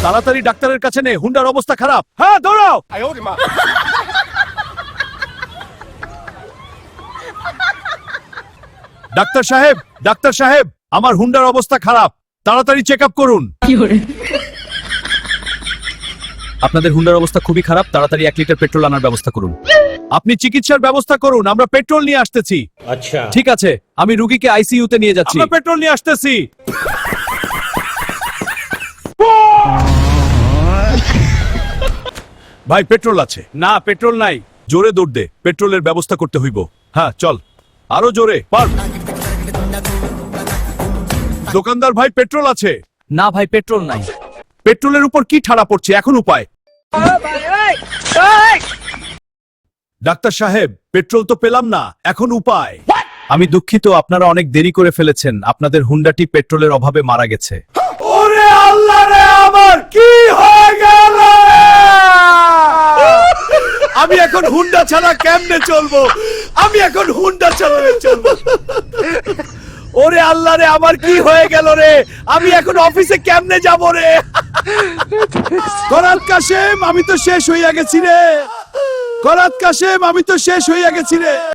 তাড়াতাড়ি ডাক্তারের কাছে নে, হুন্ডার অবস্থা খারাপ। হ্যাঁ দৌড়াও। ডাক্তার সাহেব, ডাক্তার সাহেব, আমার হুন্ডার অবস্থা খারাপ, তাড়াতাড়ি চেক আপ করুন। আপনাদের হুন্ডার অবস্থা খুবই খারাপ, তাড়াতাড়ি 1 লিটার পেট্রোল আনার ব্যবস্থা করুন। আপনি চিকিৎসার ব্যবস্থা করুন, আমরা পেট্রোল নিয়ে আসতেছি। আচ্ছা ঠিক আছে, আমি রুগীকে আইসিইউতে নিয়ে যাচ্ছি। আমরা পেট্রোল নিয়ে আসতেছি। ভাই পেট্রোল আছে? না পেট্রোল নাই। জোরে দৌড় দে, পেট্রোলের ব্যবস্থা করতে হইব। হ্যাঁ চল, আরো জোরে পার। দোকানদার ভাই পেট্রোল আছে? না ভাই পেট্রোল নাই। পেট্রোলের উপর কি ঠাড়া পড়ছে, এখন উপায়? ডাক্তার সাহেব, পেট্রোল তো পেলাম না, এখন উপায়? আমি দুঃখিত, আপনারা অনেক দেরি করে ফেলেছেন, আপনাদের হুন্ডাটি পেট্রোলের অভাবে মারা গেছে। ওরে আল্লাহ রে, আমার কি হয়ে গেল? আমি এখন হুন্ডা ছাড়া কেমনে চলবো? আমি এখন হুন্ডা ছাড়া চলবো? ওরে আল্লাহ রে, আমার কি হয়ে গেল রে? আমি এখন অফিসে কেমনে যাব রে? করাত কাশেম, আমি তো শেষ হইয়া গেছি রে। করাত কাশেম, আমি তো শেষ হইয়া গেছি রে।